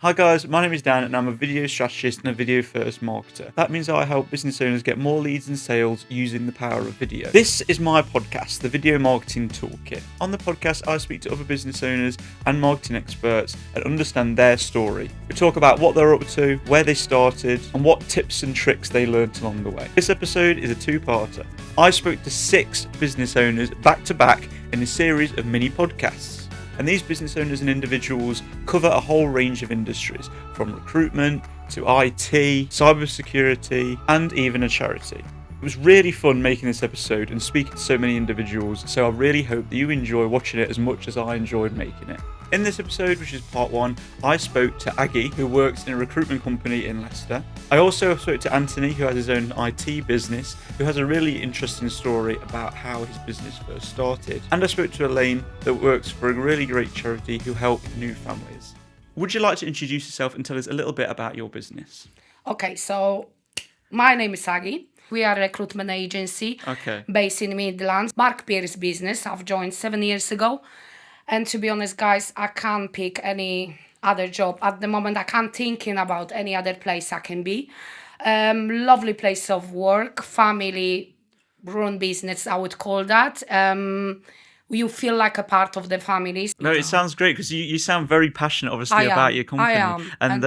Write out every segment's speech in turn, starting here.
Hi guys, my name is Dan and I'm a video strategist and a video first marketer. That means I help business owners get more leads and sales using the power of video. This is my podcast, the Video Marketing Toolkit. On the podcast, I speak to other business owners and marketing experts and understand their story. We talk about what they're up to, where they started, and what tips and tricks they learned along the way. This episode is a two-parter. I spoke to 6 business owners back to back in a series of mini podcasts. And these business owners and individuals cover a whole range of industries, from recruitment to IT, cybersecurity, and even a charity. It was really fun making this episode and speaking to so many individuals, so I really hope that you enjoy watching it as much as I enjoyed making it. In this episode, which is part 1, I spoke to Aggie, who works in a recruitment company in Leicester. I also spoke to Anthony, who has his own IT business, who has a really interesting story about how his business first started. And I spoke to Elaine, that works for a really great charity who help new families. Would you like to introduce yourself and tell us a little bit about your business? Okay, so my name is Aggie. We are a recruitment agency based in Midlands. Mark Pierce business. I've joined 7 years ago. And to be honest, guys, I can't pick any other job. At the moment, I can't thinking about any other place I can be. Lovely place of work, family-run business, I would call that. You feel like a part of the family. No, it sounds great because you sound very passionate, obviously, about your company and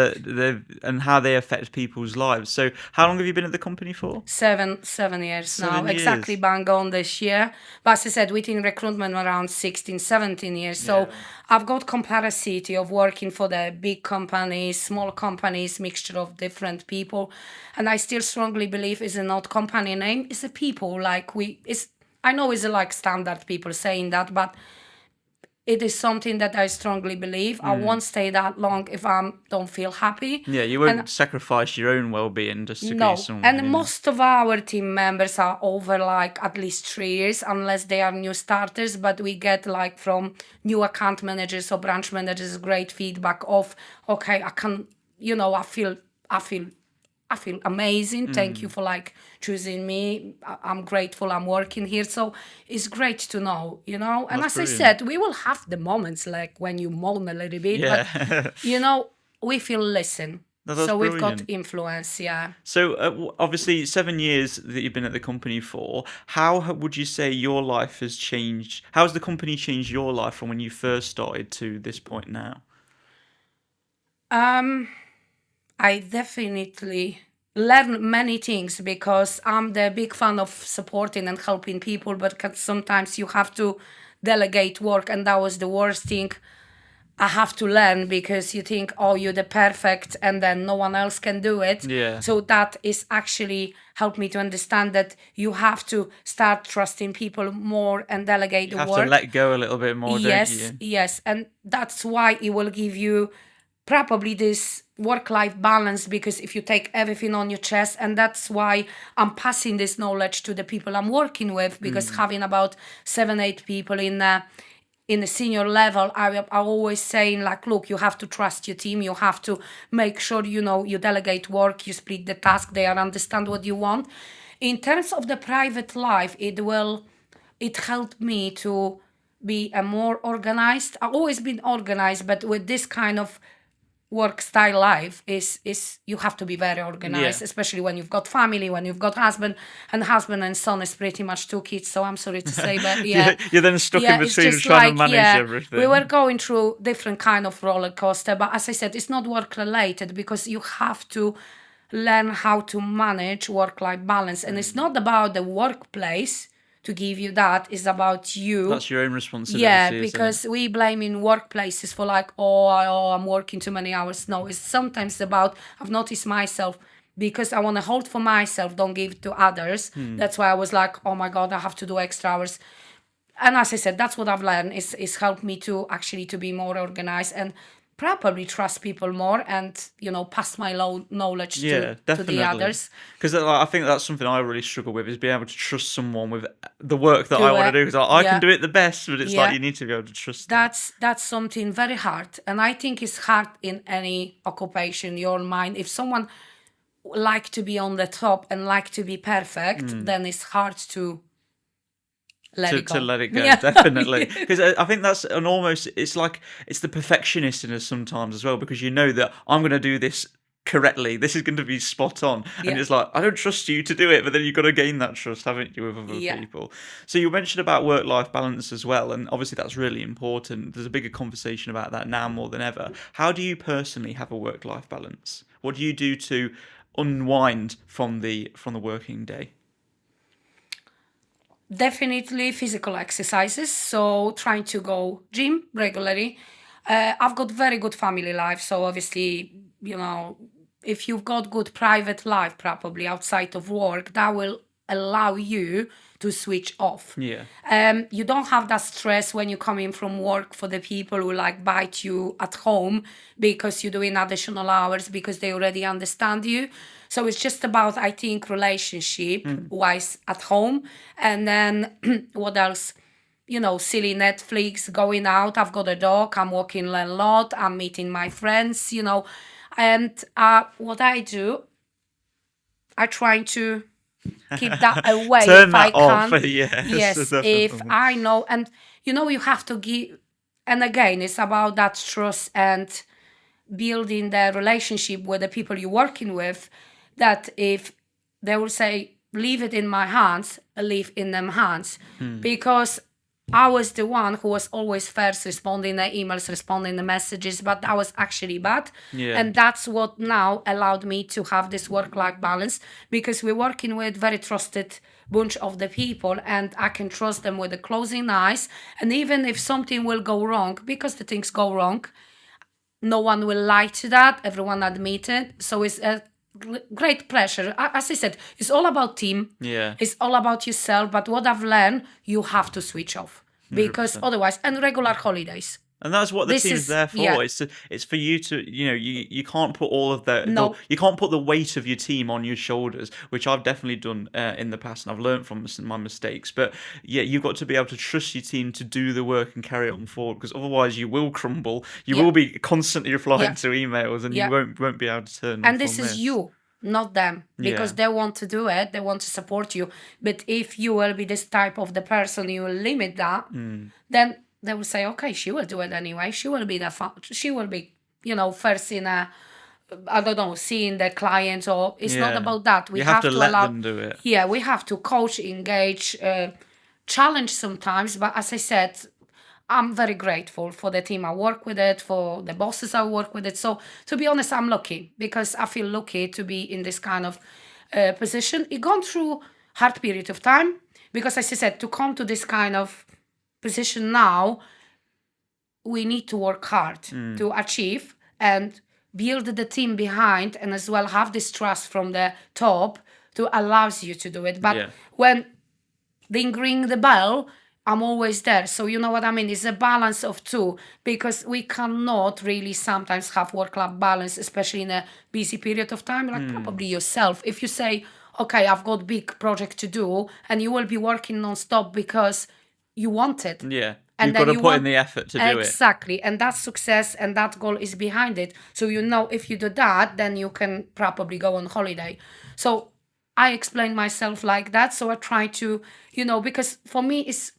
and how they affect people's lives. So, how long have you been at the company for? 7 years now, exactly bang on this year. But as I said, within recruitment around 16, 17 years. So I've got capacity of working for the big companies, small companies, mixture of different people, and I still strongly believe it's not company name, it's a people. I know it's like standard people saying that, but it is something that I strongly believe. I won't stay that long if I don't feel happy. Yeah, you won't sacrifice your own well-being just to be someone. And most of our team members are over like at least 3 years, unless they are new starters. But we get like from new account managers or branch managers great feedback of, okay, I can, I feel amazing. Thank you for choosing me. I'm grateful I'm working here. So it's great to know, And That's as brilliant. I said, we will have the moments like when you moan a little bit, but we feel listen. So we've got influence, So obviously 7 years that you've been at the company for, how would you say your life has changed? How has the company changed your life from when you first started to this point now? I definitely learn many things because I'm the big fan of supporting and helping people, but sometimes you have to delegate work, and that was the worst thing I have to learn, because you think, oh, you're the perfect and then no one else can do it. Yeah. So that is actually helped me to understand that you have to start trusting people more and delegate the work. You have to let go a little bit more, don't you? Yes. And that's why it will give you probably this work-life balance, because if you take everything on your chest, and that's why I'm passing this knowledge to the people I'm working with, because having about 7-8 people in the senior level, I always saying look, you have to trust your team, you have to make sure you delegate work, you split the task, they understand what you want. In terms of the private life, it helped me to be a more organized. I've always been organized, but with this kind of work style life is you have to be very organized, especially when you've got family, when you've got husband and son is pretty much 2 kids, so I'm sorry to say, but you're then stuck in between trying to manage everything. We were going through different kind of roller coaster, but as I said, it's not work related, because you have to learn how to manage work-life balance, and it's not about the workplace to give you that, is about you. That's your own responsibility. Because we blame in workplaces for I'm working too many hours. No, it's sometimes about, I've noticed myself, because I want to hold for myself, don't give to others. That's why I was like, oh my God, I have to do extra hours. And as I said, that's what I've learned, is helped me to actually to be more organized and probably trust people more, and pass my knowledge to the others. Because I think that's something I really struggle with, is being able to trust someone with the work that I want to do, because I can do it the best, but it's you need to be able to trust them. That's something very hard, and I think it's hard in any occupation, your mind. If someone like to be on the top and like to be perfect, then it's hard to let it go. to let it go, Yeah. definitely. Because I think that's an almost, it's like, it's the perfectionist in us sometimes as well, because you know that I'm going to do this correctly, this is going to be spot on, and Yeah. it's like, I don't trust you to do it, but then you've got to gain that trust, haven't you, with other Yeah. people. So you mentioned about work-life balance as well, and obviously that's really important. There's a bigger conversation about that now more than ever. How do you personally have a work-life balance? What do you do to unwind from the working day? Definitely physical exercises. So trying to go gym regularly. I've got very good family life. So obviously, if you've got good private life, probably outside of work, that will allow you to switch off. Yeah. You don't have that stress when you come in from work for the people who like bite you at home because you're doing additional hours because they already understand you. So it's just about, I think, relationship wise at home. And then what else? Silly Netflix, going out. I've got a dog. I'm walking a lot. I'm meeting my friends, And what I do, I try to keep that away Turn if I that off. can. Yes, Yes, if definitely. I know. And, you have to give. And again, it's about that trust and building the relationship with the people you're working with, that if they will say, leave it in my hands, leave in them hands. Because I was the one who was always first responding the emails, responding the messages, but that was actually bad. Yeah. And that's what now allowed me to have this work-life balance, because we're working with very trusted bunch of the people, and I can trust them with the closing eyes. And even if something will go wrong, because the things go wrong, no one will lie to that. Everyone admit it. So it's a great pleasure. As I said, it's all about team. Yeah. It's all about yourself. But what I've learned, you have to switch off, because 100%. otherwise, and regular holidays. And that's what the This team's is, there for. yeah, It's for you to, you can't put all of no, you can't put the weight of your team on your shoulders, which I've definitely done in the past, and I've learned from my mistakes. But yeah, you've got to be able to trust your team to do the work and carry it on forward, because otherwise you will crumble. You yeah, will be constantly replying yeah, to emails, and you yeah. won't be able to turn And off this on is this. you, not them, because Yeah. they want to do it. They want to support you. But if you will be this type of the person, you will limit that, then they will say, okay, she will do it anyway. She will be she will be, first in I don't know, seeing the client. Or it's not Yeah. about that. We You have have to to let allow, them do it. yeah, we have to coach, engage, challenge sometimes. But as I said, I'm very grateful for the team I work with it, for the bosses I work with it. So to be honest, I'm lucky, because I feel lucky to be in this kind of position. It gone through hard period of time, because as I said, to come to this kind of position now, we need to work hard to achieve and build the team behind, and as well have this trust from the top to allows you to do it. But Yeah. when they ring the bell, I'm always there. So you know what I mean? It's a balance of two, because we cannot really sometimes have work-life balance, especially in a busy period of time, like probably yourself. If you say, okay, I've got big project to do, and you will be working non-stop because you want it. Yeah. And You've got then to you put in want the effort to do it. exactly, and that success and that goal is behind it. So if you do that, then you can probably go on holiday. So I explain myself like that. So I try to, because for me it's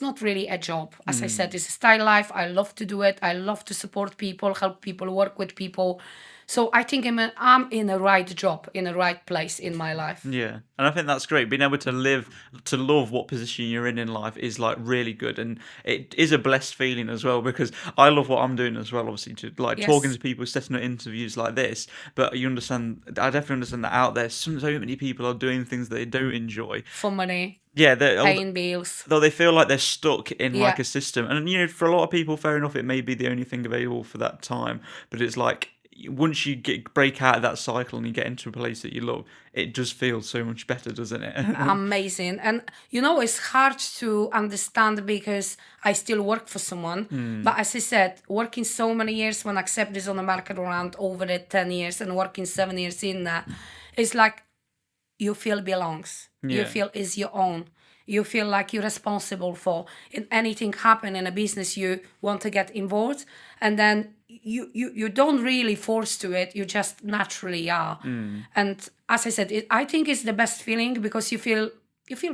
not really a job. As I said, it's a style life. I love to do it. I love to support people, help people, work with people. So I think I'm in a right job, in a right place in my life. Yeah, and I think that's great. Being able to love what position you're in life is like really good, and it is a blessed feeling as well, because I love what I'm doing as well. Obviously, to like talking Yes, to people, setting up interviews like this. But I definitely understand that out there, so many people are doing things they don't enjoy. for money, Yeah, paying bills. though they feel like they're stuck in like Yeah. a system, and for a lot of people, fair enough, it may be the only thing available for that time. But it's like, once you break out of that cycle and you get into a place that you love, it just feels so much better, doesn't it? Amazing. And it's hard to understand, because I still work for someone. But as I said, working so many years, when I accept this on the market around over the 10 years, and working 7 years in that, it's like you feel belongs. You Yeah. feel is your own. You feel like you're responsible for. If anything happen in a business, you want to get involved, and then you don't really force to it. You just naturally are. And as I said, I think it's the best feeling, because you feel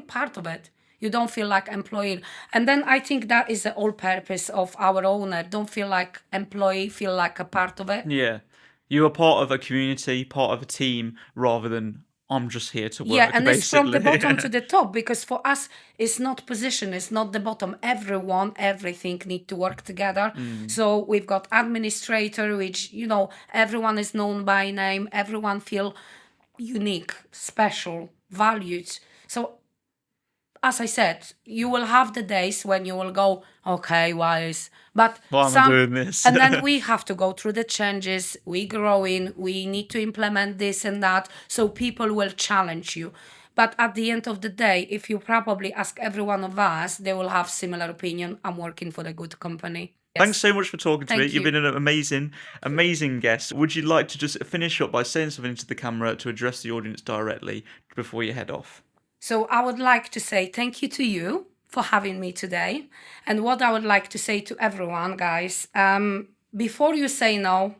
part of it. You don't feel like employee. And then I think that is the whole purpose of our owner. Don't feel like employee, feel like a part of it. Yeah. You are part of a community, part of a team, rather than I'm just here to Yeah, work, and it's from the bottom to basically. the top, because for us it's not position, it's not the bottom. Everything need to work together. So we've got administrator, which everyone is known by name, everyone feel unique, special, valued. So as I said, you will have the days when you will go, okay, why is, but Why am I doing this? and then we have to go through the changes. We growing, we need to implement this and that. So people will challenge you. But at the end of the day, if you probably ask every one of us, they will have similar opinion. I'm working for a good company. Thanks so much for talking to me. Thank You've you. been an amazing guest. Would you like to just finish up by saying something to the camera to address the audience directly before you head off? So I would like to say thank you to you for having me today. And what I would like to say to everyone, guys, before you say no,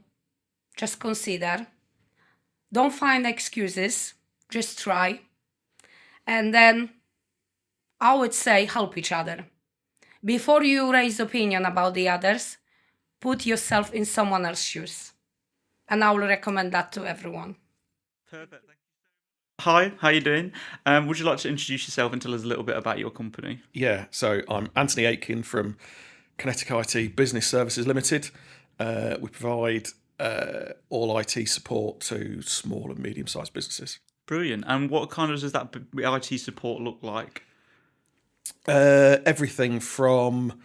just consider. Don't find excuses, just try. And then I would say help each other. Before you raise opinion about the others, put yourself in someone else's shoes. And I will recommend that to everyone. Perfect. Hi, how you doing? Would you like to introduce yourself and tell us a little bit about your company? Yeah, so I'm Anthony Aitken from Kinetic IT Business Services Limited. We provide all IT support to small and medium-sized businesses. Brilliant. And what kind of does that IT support look like? Everything from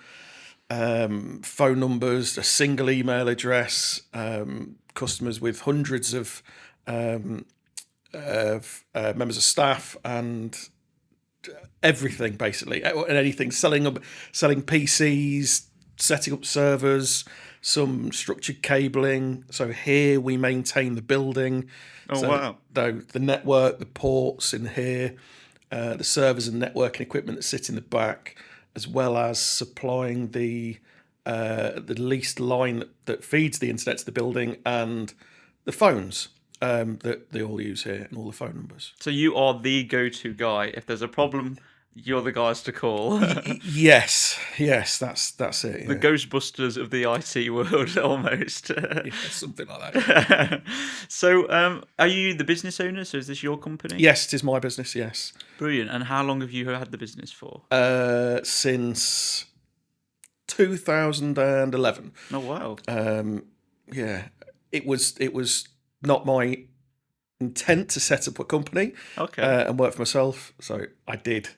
phone numbers, a single email address, customers with hundreds of members of staff, and everything basically, and anything, selling PCs, setting up servers, some structured cabling. So here we maintain the building. Oh, wow. The network, the ports in here, the servers and networking equipment that sit in the back, as well as supplying the leased line that feeds the internet to the building, and the phones that they all use here, and all the phone numbers. So you are the go-to guy. If there's a problem, you're the guys to call. Yes, that's it. Yeah. The Ghostbusters of the IT world, almost. Yeah, something like that. So, are you the business owner? So is this your company? Yes, it is my business. Yes. Brilliant. And how long have you had the business for? Since 2011. Oh, wow. Yeah, it was not my intent to set up a company. Okay. And work for myself. So I did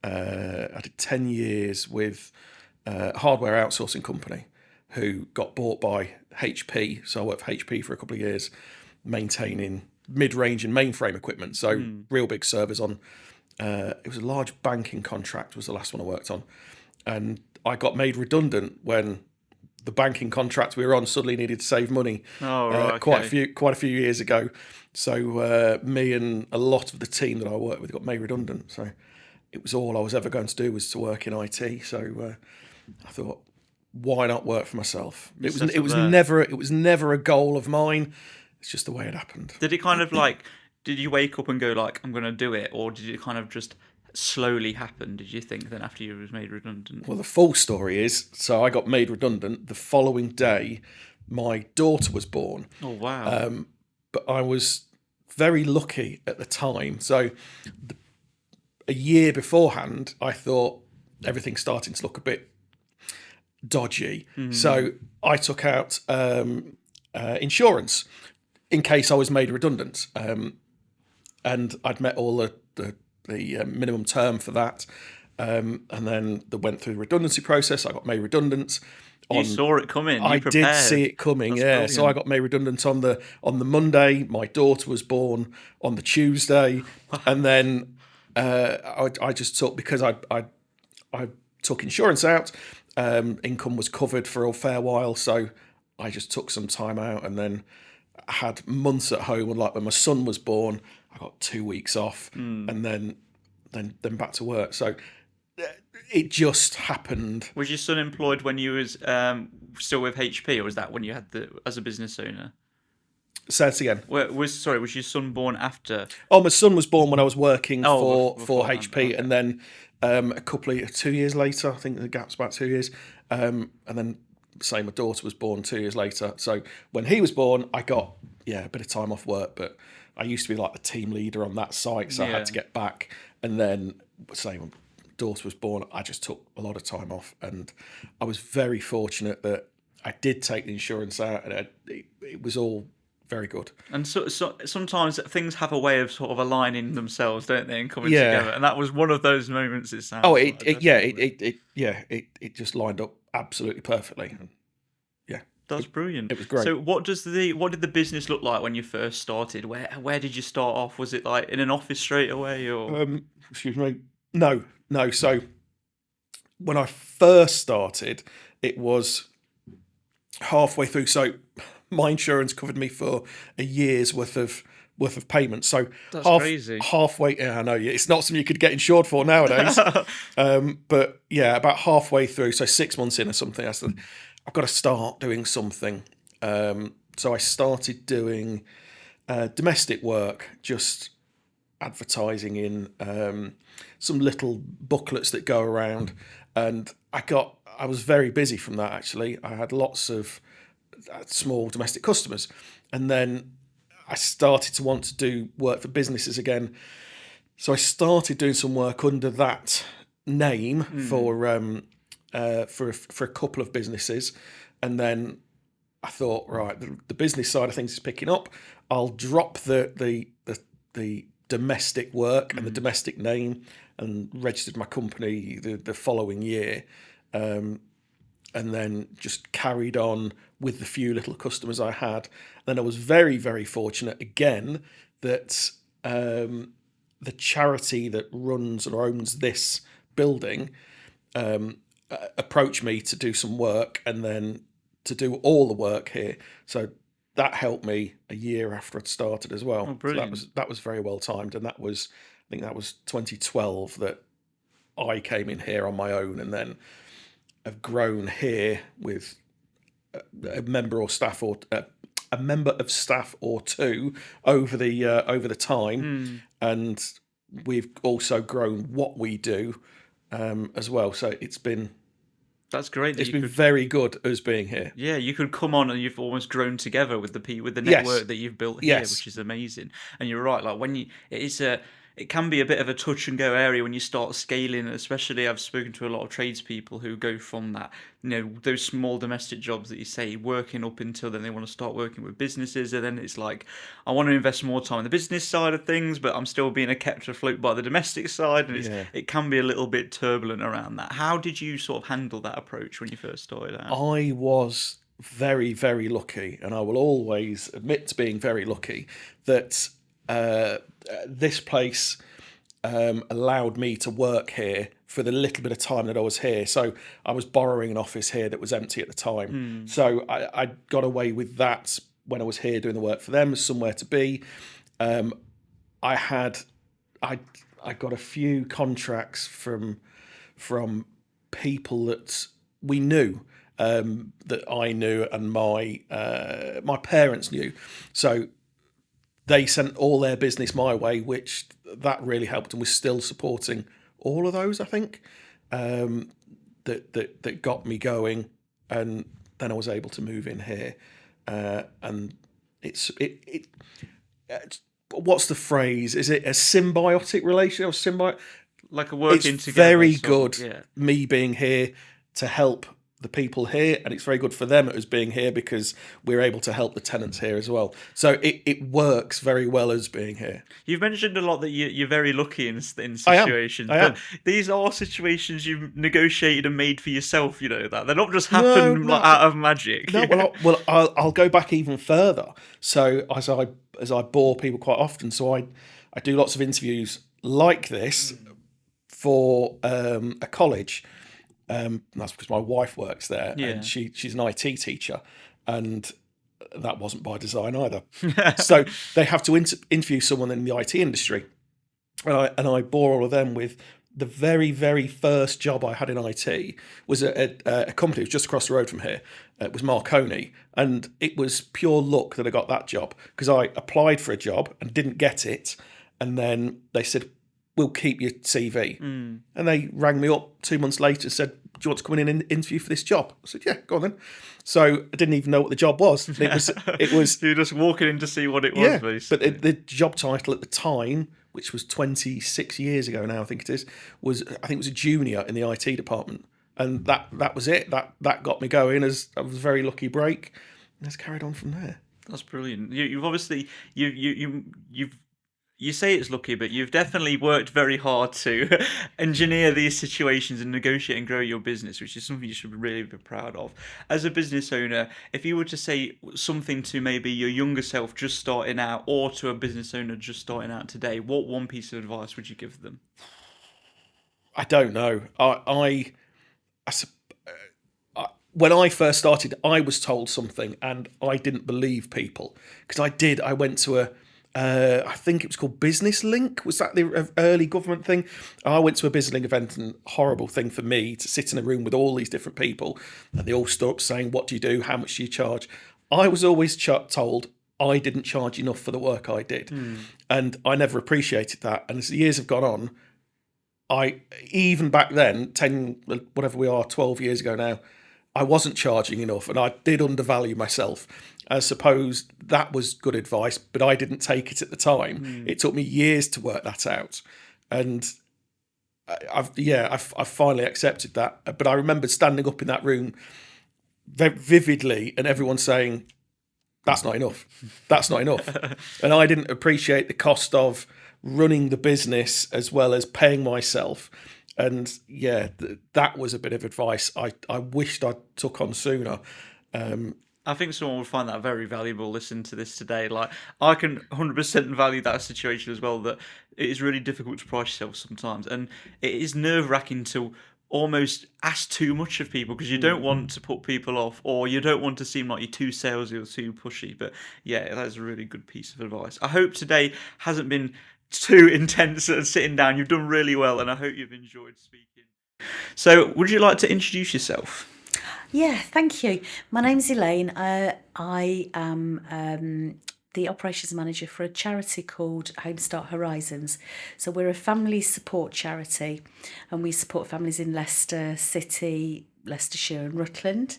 10 years with a hardware outsourcing company who got bought by HP. So I worked for HP for a couple of years, maintaining mid-range and mainframe equipment. So real big servers on. It was a large banking contract was the last one I worked on. And I got made redundant when the banking contract we were on suddenly needed to save money. Oh, right, okay. Quite a few years ago. So me and a lot of the team that I worked with got made redundant. So it was all I was ever going to do was to work in IT. So I thought, why not work for myself? It was never a goal of mine. It's just the way it happened. Did it kind of like? Did you wake up and go like, I'm going to do it, or did it kind of just slowly happen? Did you think then after you was made redundant? Well, the full story is, so I got made redundant. The following day, my daughter was born. Oh, wow. But I was very lucky at the time. So a year beforehand, I thought everything's starting to look a bit dodgy. So I took out insurance in case I was made redundant. And I'd met all the minimum term for that. And then they went through the redundancy process. I got made redundant. You saw it coming. I did see it coming. That's yeah. brilliant. So I got made redundant on the Monday. My daughter was born on the Tuesday, and then I just took, because I took insurance out. Income was covered for a fair while, so I just took some time out, and then had months at home. And like when my son was born, I got 2 weeks off, and then back to work. So it just happened. Was your son employed when you was still with HP, or was that when you had as a business owner? Say it again. Was your son born after? Oh, my son was born when I was working for beforehand, HP, okay. and then a couple of 2 years later. I think the gap's about 2 years, and then say my daughter was born 2 years later. So when he was born, I got a bit of time off work, but I used to be like the team leader on that site, so I had to get back. And then say when daughter was born, I just took a lot of time off, and I was very fortunate that I did take the insurance out, and it was all very good. And so sometimes things have a way of sort of aligning themselves, don't they, and coming Yeah. together. And that was one of those moments. It sounds. Oh, like, it just lined up absolutely perfectly. Yeah, that's brilliant. It was great. So, what did the business look like when you first started? Where did you start off? Was it like in an office straight away, or? Excuse me. No. So when I first started, it was halfway through. So my insurance covered me for a year's worth of payments. So that's crazy. Halfway, I know, it's not something you could get insured for nowadays. But yeah, about halfway through, so 6 months in or something, I said, I've got to start doing something. So I started doing domestic work, just advertising in some little booklets that go around, and I was very busy from that. Actually, I had lots of small domestic customers, and then I started to want to do work for businesses again. So I started doing some work under that name for a couple of businesses, and then I thought, right, the business side of things is picking up. I'll drop the domestic work and the domestic name, and registered my company the following year, and then just carried on with the few little customers I had. Then I was very, very fortunate again that the charity that runs or owns this building approached me to do some work, and then to do all the work here. So that helped me a year after I'd started as well. Oh, brilliant. So that was very well timed, and I think that was 2012 that I came in here on my own, and then have grown here with a member of staff or two over the time, and we've also grown what we do as well. So that's great. It's been very good us being here. Yeah, you could come on and you've almost grown together with the network that you've built here, which is amazing. And you're right, like it can be a bit of a touch and go area when you start scaling, especially I've spoken to a lot of tradespeople who go from that, those small domestic jobs that you say, working up until then they want to start working with businesses, and then it's like, I want to invest more time in the business side of things, but I'm still being kept afloat by the domestic side, and it can be a little bit turbulent around that. How did you sort of handle that approach when you first started out? I was very, very lucky, and I will always admit to being very lucky that this place allowed me to work here for the little bit of time that I was here. So I was borrowing an office here that was empty at the time. So I got away with that when I was here doing the work for them, somewhere to be. I got a few contracts from people that we knew, that I knew, and my parents knew. So they sent all their business my way, which that really helped, and was still supporting all of those, I think, that got me going. And then I was able to move in here, and it's what's the phrase? Is it a symbiotic relationship or symbiote? Like a working it's together. Very good. Me being here to help the people here, and it's very good for them as being here because we're able to help the tenants here as well. So it works very well as being here. You've mentioned a lot that you're very lucky in situations. I am. But these are situations you've negotiated and made for yourself, that. They're not just happened out of magic. No, I'll go back even further. So as I bore people quite often, so I do lots of interviews like this for a college. That's because my wife works there, and she's an IT teacher, and that wasn't by design either. So they have to interview someone in the IT industry, and I bore all of them with the very, very first job I had in IT was a company that was just across the road from here. It was Marconi, and it was pure luck that I got that job because I applied for a job and didn't get it, and then they said, we'll keep your CV. And they rang me up 2 months later, said, do you want to come in and interview for this job? I said, yeah, go on then. So I didn't even know what the job was. It was You're just walking in to see what it was, yeah, basically. but the job title at the time, which was 26 years ago now, I think it is, I think it was a junior in the IT department. And that was it. That got me going. As I was a very lucky break. And it's carried on from there. That's brilliant. You've obviously you say it's lucky, but you've definitely worked very hard to engineer these situations and negotiate and grow your business, which is something you should really be proud of. As a business owner, if you were to say something to maybe your younger self just starting out, or to a business owner just starting out today, what one piece of advice would you give them? I don't know. When I first started, I was told something and I didn't believe people, because I went to I think it was called Business Link. Was that the early government thing? I went to a Business Link event, and horrible thing for me to sit in a room with all these different people, and they all stood up saying, what do you do? How much do you charge? I was always told I didn't charge enough for the work I did. And I never appreciated that. And as the years have gone on, even back then, 10, whatever we are, 12 years ago now, I wasn't charging enough, and I did undervalue myself. I suppose that was good advice, but I didn't take it at the time. It took me years to work that out, and I've finally accepted that. But I remember standing up in that room very vividly, and everyone saying, "That's not enough. That's not enough," and I didn't appreciate the cost of running the business as well as paying myself. And yeah, that was a bit of advice I wished I took on sooner. I think someone would find that very valuable listening to this today. Like, I can 100% value that situation as well, that it is really difficult to price yourself sometimes. And it is nerve-wracking to almost ask too much of people, because you don't want to put people off, or you don't want to seem like you're too salesy or too pushy. But yeah, that is a really good piece of advice. I hope today hasn't been too intense and sitting down. You've done really well, and I hope you've enjoyed speaking. So, would you like to introduce yourself? Yeah, thank you. My name's Elaine. I am the operations manager for a charity called Homestart Horizons. So we're a family support charity, and we support families in Leicester City, Leicestershire and Rutland.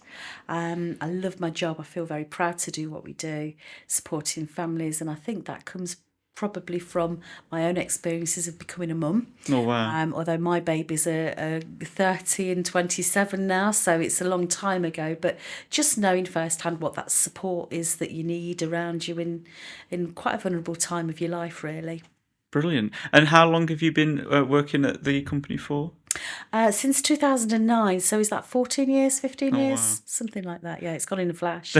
I love my job. I feel very proud to do what we do, supporting families, and I think that comes probably from my own experiences of becoming a mum. Oh, wow. Although my babies are 30 and 27 now, so it's a long time ago. But just knowing firsthand what that support is that you need around you in quite a vulnerable time of your life, really. Brilliant. And how long have you been working at the company for? Since 2009, so is that 14 years, 15 years? Wow. Something like that, yeah, it's gone in a flash.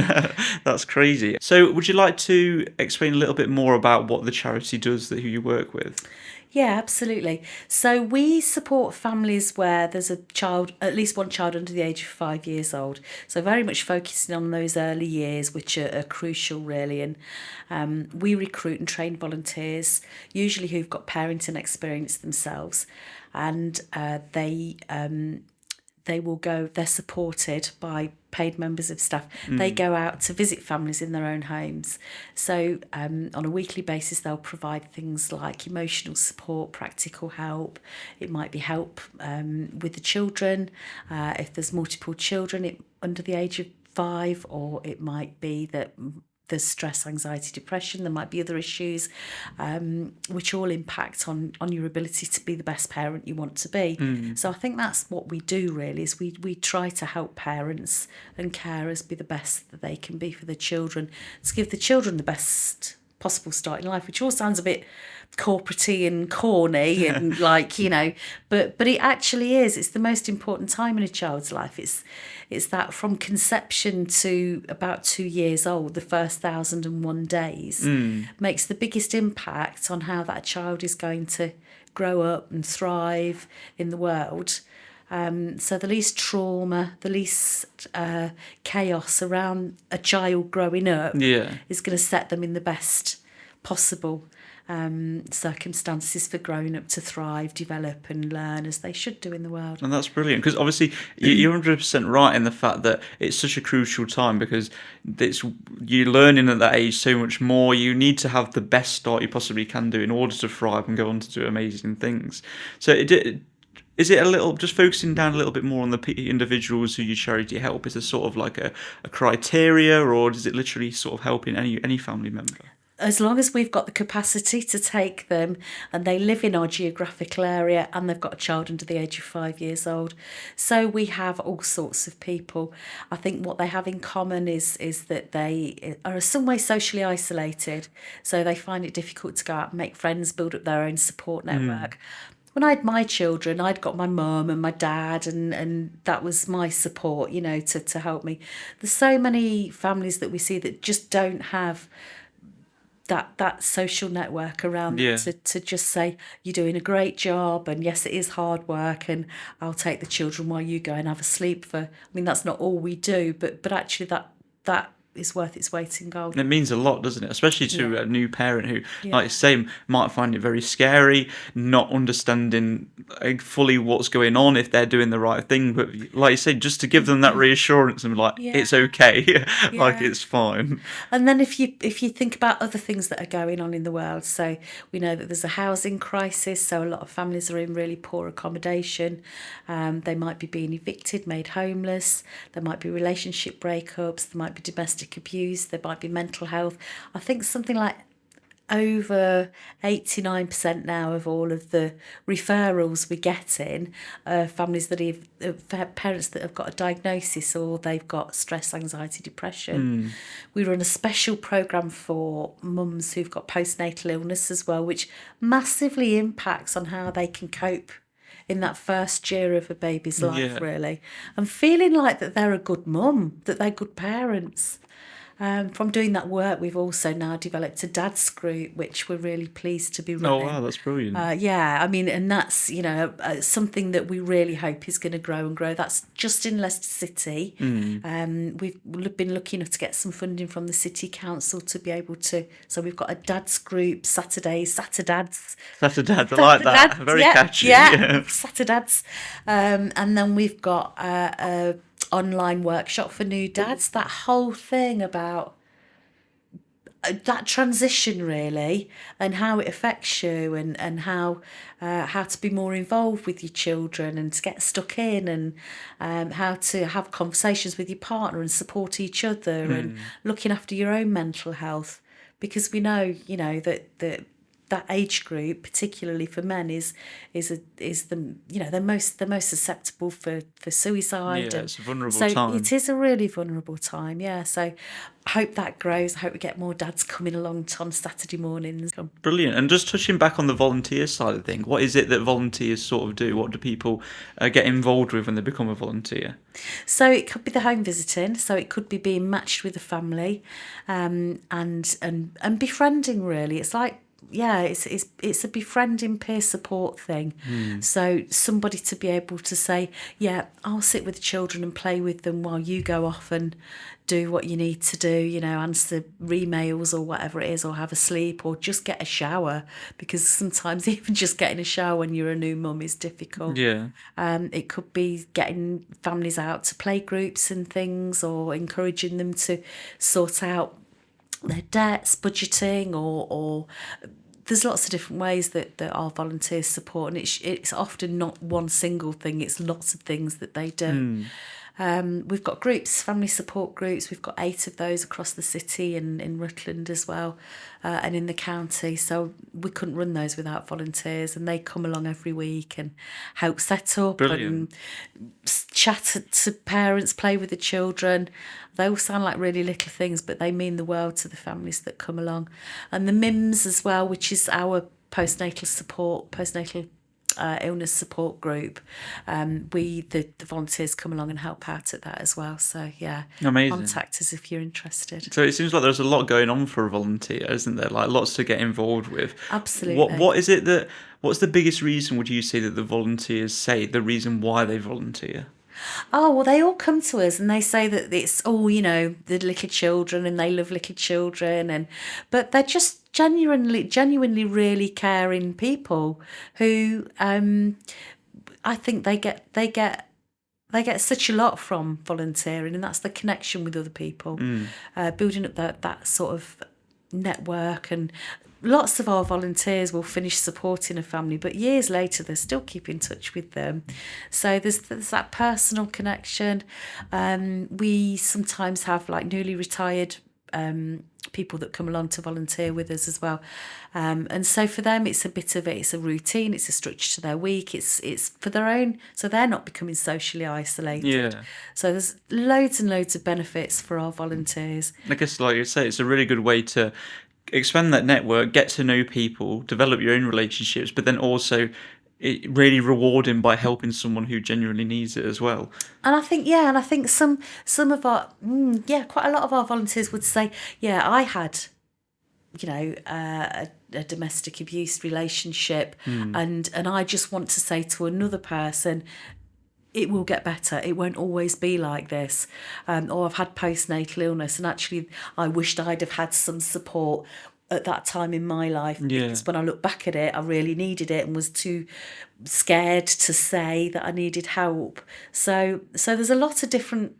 That's crazy. So would you like to explain a little bit more about what the charity does that you work with? Yeah, absolutely. So we support families where there's a child, at least one child under the age of 5 years old. So very much focusing on those early years, which are crucial, really. And we recruit and train volunteers, usually who've got parenting experience themselves. And they will go, they're supported by paid members of staff. They go out to visit families in their own homes. So on a weekly basis, they'll provide things like emotional support, practical help. It might be help with the children. If there's multiple children under the age of 5, or it might be that there's stress, anxiety, depression. There might be other issues, which all impact on your ability to be the best parent you want to be. So I think that's what we do, really, is we try to help parents and carers be the best that they can be for the children, to give the children the best possible start in life, which all sounds a bit corporate-y and corny and like, but it actually is. It's the most important time in a child's life. It's that from conception to about 2 years old, the first 1,001 days makes the biggest impact on how that child is going to grow up and thrive in the world. So the least trauma, the least chaos around a child growing up is going to set them in the best possible circumstances for growing up to thrive, develop and learn as they should do in the world. And that's brilliant, because obviously you're 100% right in the fact that it's such a crucial time, because you're learning at that age so much more. You need to have the best start you possibly can do in order to thrive and go on to do amazing things. So is it a little, just focusing down a little bit more on the individuals who you charity help? Is there sort of like a criteria, or is it literally sort of helping any family member? As long as we've got the capacity to take them and they live in our geographical area and they've got a child under the age of 5 years old. So we have all sorts of people. I think what they have in common is that they are in some way socially isolated. So they find it difficult to go out and make friends, build up their own support network. When I had my children, I'd got my mum and my dad, and that was my support, to help me. There's so many families that we see that just don't have that social network around them to just say, you're doing a great job, and yes, it is hard work, and I'll take the children while you go and have a sleep that's not all we do, but actually that is worth its weight in gold. It means a lot, doesn't it? Especially to a new parent who, like you say, might find it very scary, not understanding fully what's going on, if they're doing the right thing. But like you say, just to give them that reassurance and it's okay, like it's fine. And then if you think about other things that are going on in the world, so we know that there's a housing crisis, so a lot of families are in really poor accommodation. They might be being evicted, made homeless. There might be relationship breakups. There might be domestic abuse, there might be mental health. I think something like over 89% now of all of the referrals we get in are families that have parents that have got a diagnosis, or they've got stress, anxiety, depression. We run a special programme for mums who've got postnatal illness as well, which massively impacts on how they can cope in that first year of a baby's life, really. And feeling like that they're a good mum, that they're good parents. From doing that work, we've also now developed a dad's group, which we're really pleased to be running. Oh, wow, that's brilliant. And that's, something that we really hope is going to grow and grow. That's just in Leicester City. We've been lucky enough to get some funding from the City Council to be able to, so we've got a dad's group, Saturdads. I like that. Very catchy. Yeah. Saturdads. And then we've got a online workshop for new dads. That whole thing about that transition, really, and how it affects you, and how to be more involved with your children and to get stuck in, and how to have conversations with your partner and support each other, and looking after your own mental health, because we know that age group, particularly for men, is the they're most susceptible for suicide. Yeah, it's a vulnerable so time. It is a really vulnerable time. Yeah, so I hope that grows. I hope we get more dads coming along on Saturday mornings. Brilliant. And just touching back on the volunteer side of things, what is it that volunteers sort of do? What do people get involved with when they become a volunteer? So it could be the home visiting. So it could be being matched with a family, and befriending. Really, it's like. Yeah, it's a befriending peer support thing. So somebody to be able to say, yeah, I'll sit with the children and play with them while you go off and do what you need to do, answer emails or whatever it is, or have a sleep, or just get a shower, because sometimes even just getting a shower when you're a new mum is difficult. Yeah. It could be getting families out to play groups and things, or encouraging them to sort out their debts, budgeting, or there's lots of different ways that our volunteers support, and it's often not one single thing, it's lots of things that they do. We've got groups, family support groups. We've got 8 of those across the city and in Rutland as well, and in the county. So we couldn't run those without volunteers, and they come along every week and help set up. Brilliant. And chat to parents, play with the children. They all sound like really little things, but they mean the world to the families that come along. And the MIMS as well, which is our postnatal illness support group. The volunteers come along and help out at that as well. So yeah, amazing. Contact us if you're interested. So it seems like there's a lot going on for a volunteer, isn't there? Like lots to get involved with. Absolutely. What is it what's the biggest reason, would you say, that the volunteers say, the reason why they volunteer? Oh, well, they all come to us and they say that it's all, the little children and they love little children, but they're just genuinely really caring people who I think they get such a lot from volunteering, and that's the connection with other people, building up that sort of network. And lots of our volunteers will finish supporting a family, but years later they still keep in touch with them. So there's that personal connection. We sometimes have like newly retired people that come along to volunteer with us as well, and so for them it's a routine, it's a structure to their week, it's for their own, so they're not becoming socially isolated. So there's loads and loads of benefits for our volunteers. I guess, like you say, it's a really good way to expand that network, get to know people, develop your own relationships, but then also it really rewarding by helping someone who genuinely needs it as well. And I think some of our quite a lot of our volunteers would say, I had a domestic abuse relationship, and I just want to say to another person, it will get better. It won't always be like this. Or I've had postnatal illness, and actually I wished I'd have had some support at that time in my life, because when I look back at it, I really needed it and was too scared to say that I needed help. So there's a lot of different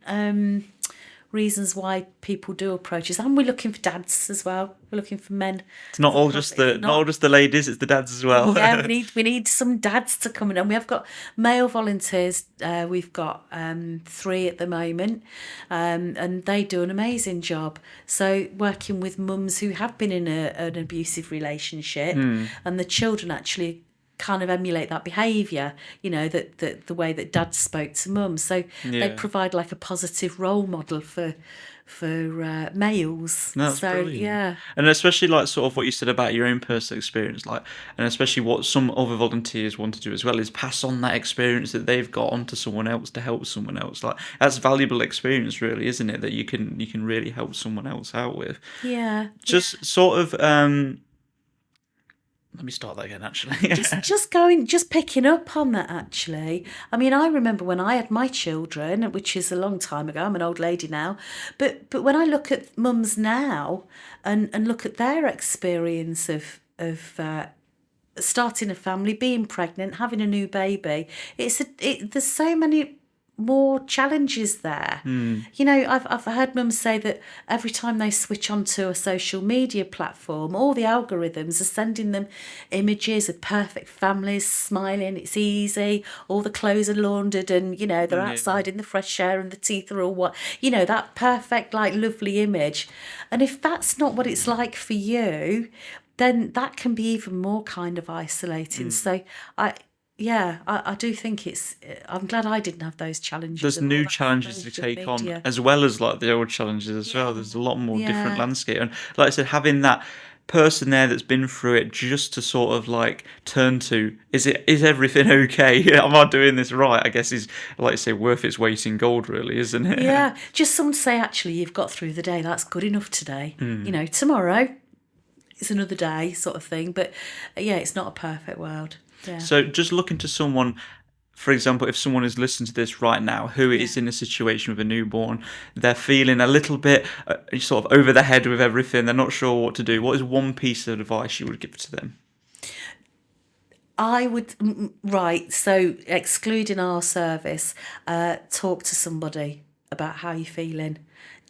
reasons why people do approach us, and we're looking for dads as well. We're looking for men. It's not all just the ladies; it's the dads as well. Yeah, we need some dads to come in, and we have got male volunteers. We've got 3 at the moment, and they do an amazing job. So working with mums who have been in an abusive relationship, and the children actually kind of emulate that behaviour, that the way that dad spoke to mum. So they provide like a positive role model for males. That's brilliant. And especially like sort of what you said about your own personal experience, like, and especially what some other volunteers want to do as well is pass on that experience that they've got onto someone else to help someone else. Like, that's valuable experience, really, isn't it? That you can really help someone else out with. Just sort of let me start that again, actually. just picking up on that, actually. I mean, I remember when I had my children, which is a long time ago. I'm an old lady now. But when I look at mums now and look at their experience of starting a family, being pregnant, having a new baby, there's so many more challenges there. I've heard mums say that every time they switch onto a social media platform, all the algorithms are sending them images of perfect families, smiling, it's easy, all the clothes are laundered, and they're outside in the fresh air and the teeth are all that perfect, like, lovely image. And if that's not what it's like for you, then that can be even more kind of isolating. So I do think I'm glad I didn't have those challenges. There's new challenges to take on, as well as like the old challenges as well. There's a lot more different landscape. And like I said, having that person there that's been through it just to sort of like turn to, is everything okay? Am I doing this right? I guess is, like I say, worth its weight in gold, really, isn't it? Yeah, just someone to say, actually, you've got through the day. That's good enough today. Tomorrow it's another day, sort of thing. But it's not a perfect world. Yeah. So just looking to someone, for example, if someone is listening to this right now who is in a situation with a newborn, they're feeling a little bit sort of over the head with everything, they're not sure what to do, what is one piece of advice you would give to them? I would, so excluding our service, talk to somebody about how you're feeling.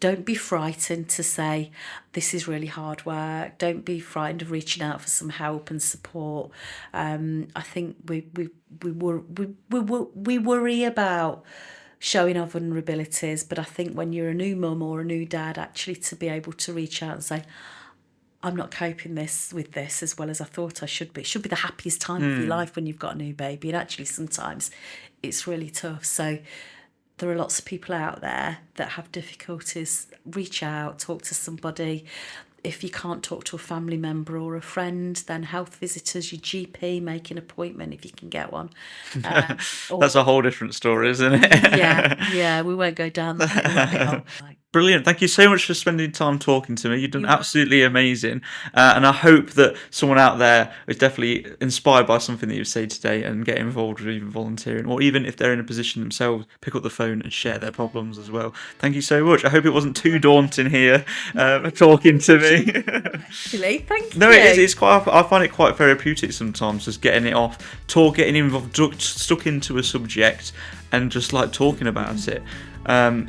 Don't be frightened to say, this is really hard work. Don't be frightened of reaching out for some help and support. I think we worry about showing our vulnerabilities, but I think when you're a new mum or a new dad, actually to be able to reach out and say, I'm not coping with this as well as I thought I should be. It should be the happiest time of your life when you've got a new baby, and actually sometimes it's really tough. So there are lots of people out there that have difficulties. Reach out, talk to somebody. If you can't talk to a family member or a friend, then health visitors, your GP, make an appointment if you can get one. That's a whole different story, isn't it? Yeah, we won't go down that. Brilliant. Thank you so much for spending time talking to me. You've done You're absolutely amazing. And I hope that someone out there is definitely inspired by something that you've said today and get involved with even volunteering, or even if they're in a position themselves, pick up the phone and share their problems as well. Thank you so much. I hope it wasn't too daunting here talking to me. Actually, thank No, you. it's quite. I find it quite therapeutic sometimes, just getting it off, getting involved, stuck into a subject, and just like talking about it.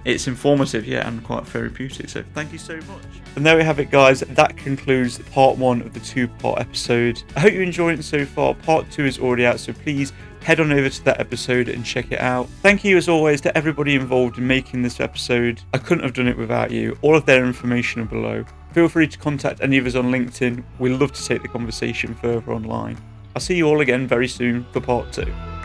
It's informative, yeah, and quite therapeutic. So thank you so much. And there we have it, guys. That concludes part 1 of the 2-part episode. I hope you enjoyed it so far. Part 2 is already out, so please head on over to that episode and check it out. Thank you, as always, to everybody involved in making this episode. I couldn't have done it without you. All of their information are below. Feel free to contact any of us on LinkedIn. We'd love to take the conversation further online. I'll see you all again very soon for part 2.